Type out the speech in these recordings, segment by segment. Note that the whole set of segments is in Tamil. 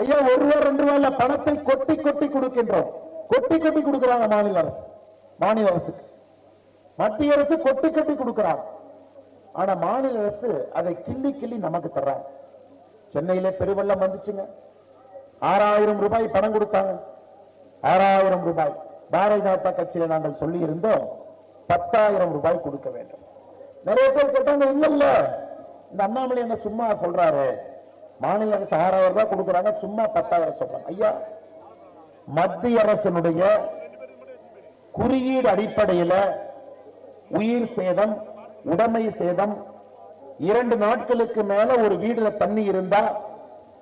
ஐயா 1 ரூபா 2 ரூபாயில பணத்தை கொட்டி கொட்டி கொடுக்கின்றோம். கொட்டி கொட்டி கொடுக்கிறாங்க மாநில அரசு. மாநில அரசுக்கு மத்திய அரசு கொட்டி கொட்டி கொடுக்கிறாங்க. ஆனா மாநில அரசு அதை கிள்ளி கிள்ளி நமக்கு தர்றாங்க. சென்னையில பெருவெள்ளம் வந்துச்சுங்க, 6000 ரூபாய் பணம் கொடுத்தாங்க. 6000 ரூபாய் பாரதிய ஜனதா கட்சியில நாங்கள் சொல்லி இருந்தோம் 10,000 ரூபாய் கொடுக்க வேண்டும். நிறைய பேர் கேட்டாங்க, இல்ல இந்த அண்ணாமலை என்ன சும்மா சொல்றாரு, மாநில அரசு 6000 ரூபாய் கொடுக்குறாங்க, சும்மா 10,000 சொல்றாங்க. ஐயா, மத்திய அரசினுடைய குறியீடு அடிப்படையில் உயிர் சேதம், உடைமை சேதம், 2 நாட்களுக்கு மேல ஒரு வீடுல தண்ணி இருந்தா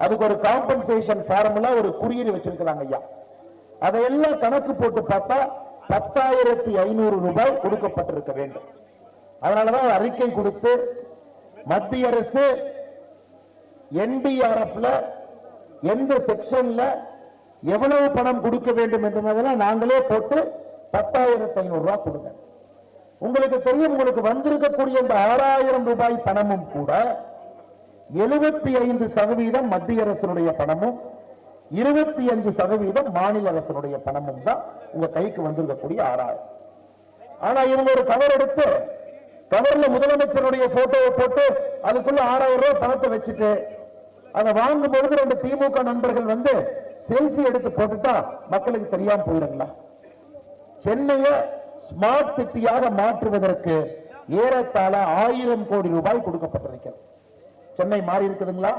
அதுக்கு ஒரு காம்பன்சேஷன் ஃபார்முலா, ஒரு குறியீடு வச்சிருக்கிறாங்க ஐயா. அதையெல்லாம் கணக்கு போட்டு பார்த்தா 10,500 ரூபாய் கொடுக்கப்பட்டிருக்க வேண்டும். அதனாலதான் அறிக்கை கொடுத்து மத்திய அரசு NDRFல எந்த செக்ஷன்ல எவ்வளவு பணம் கொடுக்க வேண்டும் என்பதெல்லாம் நாங்களே போட்டு 10,500 ரூபாய் கொடுங்க. உங்களுக்கு தெரியும், உங்களுக்கு வந்திருக்கக்கூடிய இந்த 6000 ரூபாய் பணமும் கூட 75% மத்திய அரசுடைய பணமும் 25% மாநில அரசுடைய பணமும் தான் உங்க கைக்கு வந்திருக்கக்கூடிய 6000. ஆனா இவங்க ஒரு கவர் எடுத்து கவர்ல முதலமைச்சருடைய போட்டோவை போட்டு அதுக்குள்ள 6000 ரூபாய் பணத்தை வச்சுட்டு அதை வாங்கும் பொழுது 2 திமுக நண்பர்கள் வந்து செல்ஃபி எடுத்து போட்டுட்டா மக்களுக்கு தெரியாம போயிருங்களா? சென்னையை ஸ்மார்ட் சிட்டியாக மாற்றுவதற்கு ஏறத்தாழ 1000 கோடி ரூபாய் கொடுக்கப்பட்டிருக்கிறது. சென்னை மாறி இருக்குதுங்களா?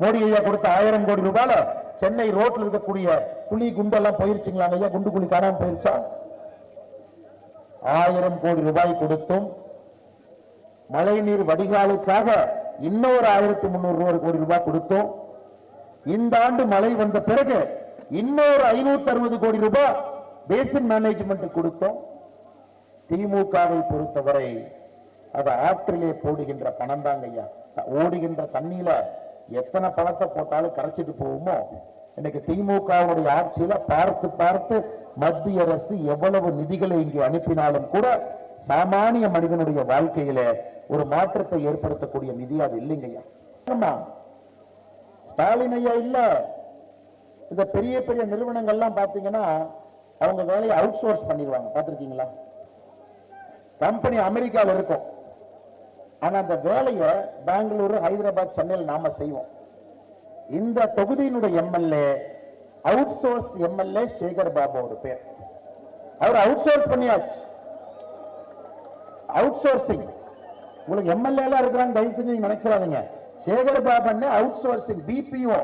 மோடி ஐயா கொடுத்த 1000 கோடி ரூபாயில சென்னை ரோட்ல இருக்கக்கூடிய குழி குண்டெல்லாம் போயிருச்சுங்களா ஐயா? குண்டு குழி காணாம போயிருச்சா? 1000 கோடி ரூபாய் கொடுத்தும் மழை நீர் வடிகாலுக்காக இன்னொரு 1300 கோடி ரூபாய் கொடுத்தோம். இந்த ஆண்டு மழை வந்த பிறகு இன்னொரு 560 கோடி ரூபாய் பேசின் மேனேஜ்மெண்ட் கொடுத்தோம். திமுகவை பொறுத்தவரை அதை ஆற்றிலே போடுகின்ற பணம் தாங்க ஐயா. ஓடுகின்ற தண்ணியில எத்தனை பணத்தை போட்டாலும் கரைச்சிட்டு போகுமோ, இன்னைக்கு திமுகவுடைய ஆட்சியில பார்த்து பார்த்து மத்திய அரசு எவ்வளவு நிதிகளை இங்கே அனுப்பினாலும் கூட சாமானிய மனிதனுடைய வாழ்க்கையில ஒரு மாற்றத்தை ஏற்படுத்தக்கூடிய நிதி அது இல்லைங்க ஐயா. ஸ்டாலின் ஐயா இல்ல, இந்த பெரிய பெரிய நிறுவனங்கள்லாம் பாத்தீங்கன்னா அவங்க வேலையை அவுட் சோர்ஸ் பண்ணிடுவாங்க. பார்த்திருக்கீங்களா? கம்பெனி அமெரிக்காவில் இருக்கும், ஆனா அந்த வேலையை பெங்களூரு, ஹைதராபாத், சென்னையில் நாம செய்வோம். இந்த தொகுதியினுடைய MLA out source MLA Sekar Babu ஒரு பேர். அவர் அவுட் சோர்ஸ் பண்ணியாச்சு. அவுட் சோர்சிங் உங்களுக்கு எம்எல்ஏ எல்லாம் இருக்கிறாங்க, தயவு செஞ்சு நினைக்கிறாதீங்க. Sekar Babu outsourcing BPO,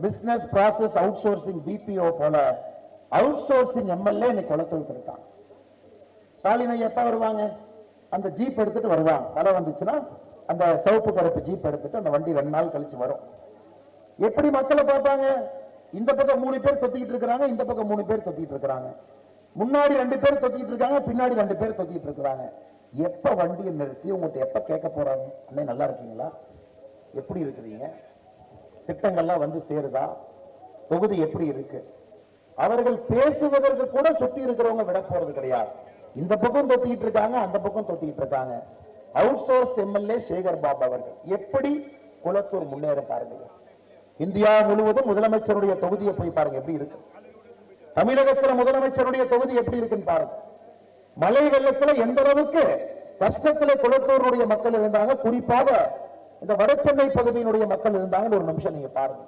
business process outsourcing BPO போல அவுட் சோர்சிங் எம்எல்ஏ இன்னைக்கு குளத்துக்கு இருக்காங்க. ஸ்டாலின் எப்ப வருவாங்க? அந்த ஜீப் எடுத்துட்டு வருவாங்க. மழை வந்துச்சுன்னா அந்த சிவப்பு கருப்பு ஜீப் எடுத்துட்டு அந்த வண்டி 2 நாள் கழிச்சு வரும். எப்படி மக்களை பார்ப்பாங்க? இந்த பக்கம் 3 பேர் தொத்திக்கிட்டு இருக்கிறாங்க, இந்த பக்கம் 3 பேர் தொத்திட்டு இருக்கிறாங்க, முன்னாடி 2 பேர் தொத்திட்டு இருக்காங்க, பின்னாடி 2 பேர் தொத்திட்டு இருக்கிறாங்க. எப்ப வண்டியை நிறுத்தி உங்கள்கிட்ட எப்ப கேட்க போறாங்க, அண்ணே நல்லா இருக்கீங்களா, எப்படி இருக்கிறீங்க, திட்டங்கள்லாம் வந்து சேருதா, தொகுதி எப்படி இருக்கு? அவர்கள் பேசுவதற்கு கூட சுத்தி இருக்கிறவங்க விட போறது கிடையாது. இந்த பக்கம் தொத்திக்கிட்டு இருக்காங்க, அந்த பக்கம் தொத்திக்கிட்டு இருக்காங்க. Out source MLA Sekar Babu அவர்கள் எப்படி குளத்தூர் முன்னேற பாருங்க. இந்தியா முழுவதும் முதலமைச்சருடைய தொகுதியை போய் பாருங்க எப்படி இருக்கு. தமிழகத்தில் முதலமைச்சருடைய தொகுதி எப்படி இருக்குன்னு பாருங்க. மழை வெள்ளத்தில் எந்த அளவுக்கு கஷ்டத்தில் குளத்தூருடைய மக்கள் இருந்தாங்க, குறிப்பாக இந்த வடசென்னை பகுதியினுடைய மக்கள் இருந்தாங்கன்னு ஒரு நிமிஷம் நீங்க பாருங்க.